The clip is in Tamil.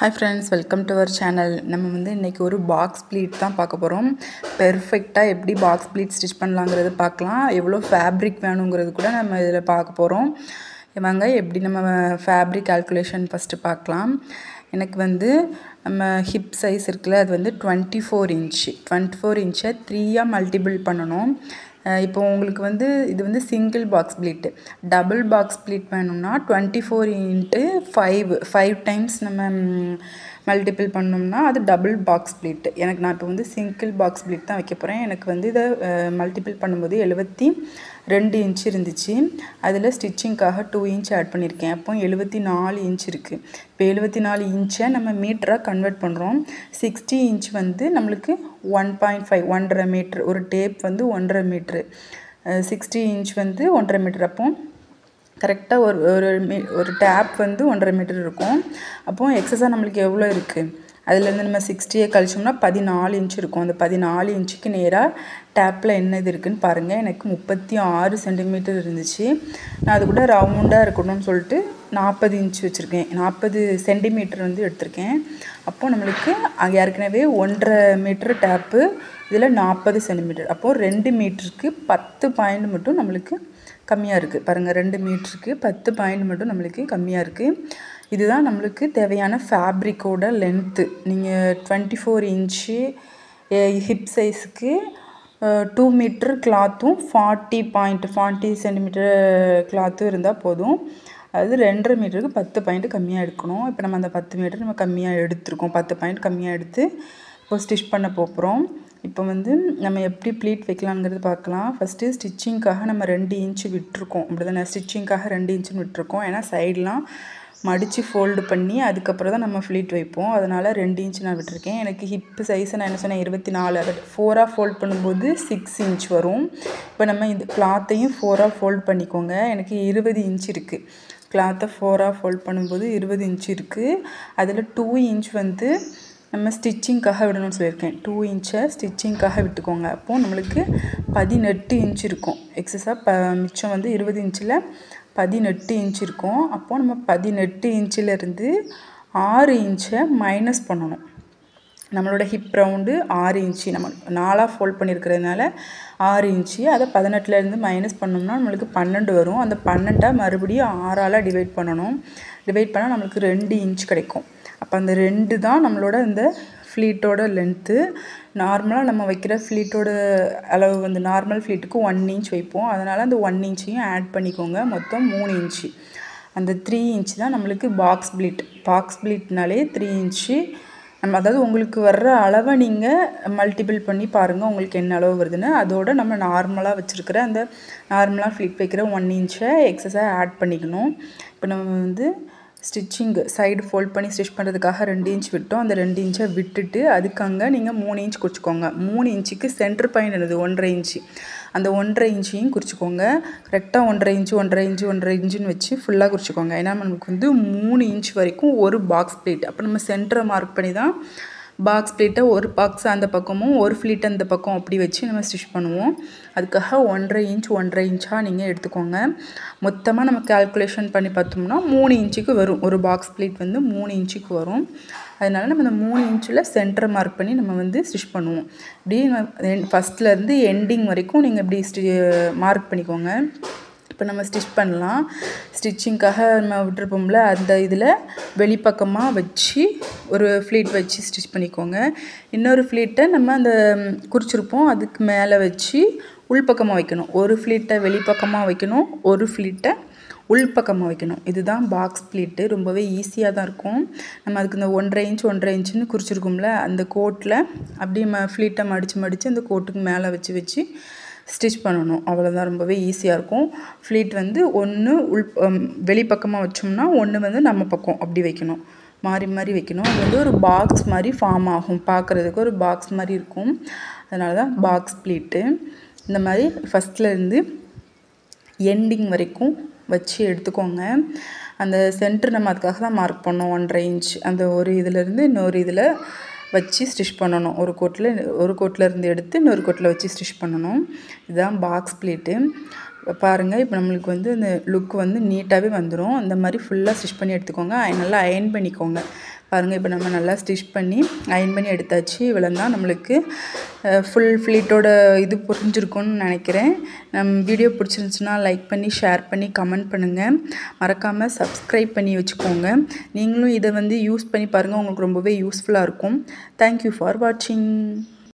Hi friends, welcome to our channel. நம்ம வந்து இன்னைக்கு ஒரு பாக்ஸ் ப்ளீட் தான் பார்க்க போகிறோம். பெர்ஃபெக்டாக எப்படி பாக்ஸ் ப்ளீட் ஸ்டிச் பண்ணலாங்கிறது பார்க்கலாம். எவ்வளோ ஃபேப்ரிக் வேணுங்கிறது கூட நம்ம இதில் பார்க்க போகிறோம். வாங்க எப்படி நம்ம ஃபேப்ரிக் கால்குலேஷன் ஃபஸ்ட்டு பார்க்கலாம். எனக்கு வந்து நம்ம ஹிப் சைஸ் இருக்குல்ல, அது வந்து 24 இன்ச்சு 24 இன்ச்சை 3ஆக மல்டிபிள் பண்ணணும். இப்போ உங்களுக்கு வந்து இது வந்து single box pleat. Double box pleat வேணும்னா 24 இன்ட்டு 5 டைம்ஸ் நம்ம மல்டிபிள் பண்ணோம்னா அது டபுள் பாக்ஸ் ப்ளீட்டு. நான் இப்போ வந்து சிங்கிள் பாக்ஸ் ப்ளீட் தான் வைக்க போகிறேன். எனக்கு வந்து இதை மல்டிபிள் பண்ணும்போது 72 இன்ச் இருந்துச்சு. அதில் ஸ்டிச்சிங்காக 2 இன்ச் ஆட் பண்ணியிருக்கேன். அப்போ 74 இன்ச் இருக்குது. இப்போ 74 இன்ச்சை நம்ம மீட்டராக கன்வெர்ட் பண்ணுறோம். 60 இன்ச் வந்து நம்மளுக்கு 1.5 1.5 மீட்ரு. ஒரு டேப் வந்து 1.5 மீட்ரு. 60 இன்ச் வந்து 1.5 மீட்ரு. அப்போ கரெக்டாக ஒரு டேப் வந்து 1.5 மீட்டர் இருக்கும். அப்போது எக்ஸஸாக நம்மளுக்கு எவ்வளோ இருக்குது, அதுலேருந்து நம்ம 60 கழிச்சோம்னா 14 இன்ச் இருக்கும். அந்த 14 இன்ச்சுக்கு நேராக டேப்பில் என்ன இது இருக்குதுன்னு பாருங்கள். எனக்கு 36 சென்டிமீட்டர் இருந்துச்சு. நான் அது கூட ரவுண்டாக இருக்கணும்னு சொல்லிட்டு 40 இன்ச் வச்சுருக்கேன். 40 சென்டிமீட்டர் வந்து எடுத்திருக்கேன். அப்போது நம்மளுக்கு ஏற்கனவே 1.5 மீட்ரு டேப்பு, இதில் 40 சென்டிமீட்டர். அப்போது 2 மீட்டருக்கு 10 பாயிண்ட் மட்டும் நம்மளுக்கு கம்மியாக இருக்குது. பாருங்கள், 2 மீட்டருக்கு 10 பாயிண்ட் மட்டும் நம்மளுக்கு கம்மியாக இருக்குது. இதுதான் நம்மளுக்கு தேவையான ஃபேப்ரிக்கோட லென்த்து. நீங்கள் 24 இன்ச்சு ஹிப் சைஸுக்கு 2 மீட்டர் கிளாத்தும் 40 சென்டிமீட்டர் கிளாத்தும் இருந்தால் போதும். அதாவது 2.5 மீட்டருக்கு 10 பாயிண்ட் கம்மியாக எடுக்கணும். இப்போ நம்ம அந்த 10 மீட்டர் நம்ம கம்மியாக எடுத்துருக்கோம். 10 பாயிண்ட் கம்மியாக எடுத்து இப்போ ஸ்டிச் பண்ண போகிறோம். இப்போ வந்து நம்ம எப்படி ப்ளீட் வைக்கலாங்கிறது பார்க்கலாம். ஃபஸ்ட்டு ஸ்டிச்சிங்காக நம்ம 2 இன்ச்சு விட்டுருக்கோம். அப்படி தானே, ஸ்டிச்சிங்காக 2 இன்ச்சுன்னு விட்டுருக்கோம். ஏன்னா சைடெலாம் மடித்து ஃபோல்டு பண்ணி அதுக்கப்புறம் தான் நம்ம ப்ளீட் வைப்போம். அதனால் 2 இன்ச்சு நான் விட்டுருக்கேன். எனக்கு ஹிப்பு சைஸை நான் என்ன சொன்னேன், 24. அதை 4ஆக ஃபோல்ட் பண்ணும்போது 6 இன்ச் வரும். இப்போ நம்ம இந்த கிளாத்தையும் 4ஆக ஃபோல்ட் பண்ணிக்கோங்க. எனக்கு 20 இன்ச் இருக்குது. கிளாத்தை 4ஆக ஃபோல்ட் பண்ணும்போது 20 இன்ச் இருக்குது. அதில் 2 இன்ச் வந்து நம்ம ஸ்டிச்சிங்காக விடணும்னு சொல்லியிருக்கேன். 2 இன்ச்சை ஸ்டிச்சிங்காக விட்டுக்கோங்க. அப்போது நம்மளுக்கு 18 இன்ச் இருக்கும். எக்ஸஸாக மிச்சம் வந்து 20 இன்ச்சில் 18 இன்ச் இருக்கும். அப்போது நம்ம 18 இன்ச்சிலேருந்து 6 இன்ச்சை மைனஸ் பண்ணணும். நம்மளோட ஹிப் ரவுண்டு 6 இன்ச்சு, நம்ம 4ஆக ஃபோல்ட் பண்ணியிருக்கிறதுனால 6 இன்ச்சு. அதை 18லேருந்து மைனஸ் பண்ணோம்னா நம்மளுக்கு 12 வரும். அந்த 12 மறுபடியும் 6ஆல் டிவைட் பண்ணணும். டிவைட் பண்ணால் நம்மளுக்கு 2 இன்ச் கிடைக்கும். அப்போ அந்த 2 தான் நம்மளோட இந்த ஃப்ளீட்டோட லென்த்து. நார்மலாக நம்ம வைக்கிற ஃப்ளீட்டோட அளவு வந்து நார்மல் ஃப்ளீட்டுக்கு 1 இன்ச் வைப்போம். அதனால் அந்த 1 இன்ச்சையும் ஆட் பண்ணிக்கோங்க. மொத்தம் 3 இன்ச்சு. அந்த 3 இன்ச்சு தான் நம்மளுக்கு பாக்ஸ் ப்ளீட். பாக்ஸ் ப்ளீட்னாலே 3 இன்ச்சு. நம்ம அதாவது உங்களுக்கு வர்ற அளவை நீங்கள் மல்டிபிள் பண்ணி பாருங்கள், உங்களுக்கு என்ன அளவு வருதுன்னு. அதோடு நம்ம நார்மலாக வச்சுருக்கிற அந்த நார்மலாக ஃப்ளீட் வைக்கிற 1 இன்ச்சை எக்ஸஸாக ஆட் பண்ணிக்கணும். இப்போ நம்ம வந்து ஸ்டிச்சிங்கு சைடு ஃபோல்ட் பண்ணி ஸ்டிச் பண்ணுறதுக்காக 2 இன்ச் விட்டோம். அந்த 2 இன்ச்சை விட்டுட்டு அதுக்கு அங்கே நீங்கள் 3 இன்ச் குறிச்சிக்கோங்க. 3 இன்ச்சுக்கு சென்டர் பாயிண்ட் என்னது 1.5 இன்ச்சு. அந்த 1.5 இன்ச்சையும் குறிச்சிக்கோங்க. கரெக்டாக 1.5 இன்ச்சு 1.5 இன்ச்சு 1.5 இன்ச்சுன்னு வச்சு ஃபுல்லாக குறிச்சிக்கோங்க. ஏன்னா நமக்கு வந்து 3 இன்ச் வரைக்கும் ஒரு பாக்ஸ் ப்ளீட். அப்போ நம்ம சென்டரை மார்க் பண்ணி தான் பாக்ஸ் ப்ளீட்டை ஒரு பாக்ஸ் அந்த பக்கமும் ஒரு ஃப்ளீட் அந்த பக்கம் அப்படி வச்சு நம்ம ஸ்டிச் பண்ணுவோம். அதுக்காக 1.5 இன்ச் 1.5 இன்ச்சாக நீங்கள் எடுத்துக்கோங்க. மொத்தமாக நம்ம கால்குலேஷன் பண்ணி பார்த்தோம்னா 3 இன்ச்சுக்கு வரும். ஒரு பாக்ஸ் ப்ளீட் வந்து 3 இன்ச்சுக்கு வரும். அதனால் நம்ம இந்த 3 இன்ச்சில் சென்டரை மார்க் பண்ணி நம்ம வந்து ஸ்டிச் பண்ணுவோம். இப்படி ஃபஸ்ட்லேருந்து எண்டிங் வரைக்கும் நீங்கள் இப்படி மார்க் பண்ணிக்கோங்க. இப்போ நம்ம ஸ்டிச் பண்ணலாம். ஸ்டிச்சிங்காக நம்ம விட்டுருப்போம்ல, அந்த இதில் வெளிப்பக்கமாக வச்சு ஒரு ஃப்ளீட் வச்சு ஸ்டிச் பண்ணிக்கோங்க. இன்னொரு ஃப்ளீட்டை நம்ம அந்த குறிச்சிருப்போம் அதுக்கு மேலே வச்சு உள்பக்கமாக வைக்கணும். ஒரு ஃப்ளீட்டை வெளிப்பக்கமாக வைக்கணும், ஒரு ஃப்ளீட்டை உள்பக்கமாக வைக்கணும். இதுதான் பாக்ஸ் ப்ளீட்டு. ரொம்பவே ஈஸியாக தான் இருக்கும். நம்ம அதுக்கு இந்த 1.5 இன்ச் 1.5 இன்ச்சுன்னு குறிச்சிருக்கோம்ல, அந்த கோட்டில் அப்படியே ஃப்ளீட்டை மடித்து அந்த கோட்டுக்கு மேலே வச்சு ஸ்டிச் பண்ணணும். அவ்வளோதான், ரொம்பவே ஈஸியாக இருக்கும். ஃப்ளீட் வந்து ஒன்று வெளிப்பக்கமாக வச்சோம்னா ஒன்று வந்து நம்ம பக்கம் அப்படி வைக்கணும். மாறி மாறி வைக்கணும். அது வந்து ஒரு பாக்ஸ் மாதிரி ஃபார்ம் ஆகும். பார்க்குறதுக்கு ஒரு பாக்ஸ் மாதிரி இருக்கும். அதனால தான் பாக்ஸ் ப்ளீட்டு. இந்த மாதிரி ஃபஸ்ட்லேருந்து எண்டிங் வரைக்கும் வச்சு எடுத்துக்கோங்க. அந்த சென்டர் நம்ம அதுக்காக தான் மார்க் பண்ணோம் 1.5 இன்ச். அந்த ஒரு இதிலேருந்து இன்னொரு இதில் வச்சு ஸ்டிச் பண்ணணும். ஒரு கோட்டில் இருந்து எடுத்து இன்னொரு கோட்டில் வச்சு ஸ்டிச் பண்ணணும். இதுதான் பாக்ஸ் ப்ளீட்டு. பாருங்கள், இப்போ நம்மளுக்கு வந்து இந்த லுக் வந்து நீட்டாகவே வந்துடும். இந்த மாதிரி ஃபுல்லாக ஸ்டிச் பண்ணி எடுத்துக்கோங்க. நல்லா அயர்ன் பண்ணிக்கோங்க. பாருங்கள். இப்போ நம்ம நல்லா ஸ்டிச் பண்ணி அயன் பண்ணி எடுத்தாச்சு. இவ்வளோ தான் நம்மளுக்கு ஃபுல் ஃப்ளீட்டோட இது புரிஞ்சிருக்கும்னு நினைக்கிறேன். வீடியோ பிடிச்சிருந்துச்சுன்னா லைக் பண்ணி ஷேர் பண்ணி கமெண்ட் பண்ணுங்கள். மறக்காமல் சப்ஸ்கிரைப் பண்ணி வச்சுக்கோங்க. நீங்களும் இதை யூஸ் பண்ணி பாருங்கள். உங்களுக்கு ரொம்பவே யூஸ்ஃபுல்லாக இருக்கும். தேங்க்யூ ஃபார் வாட்சிங்.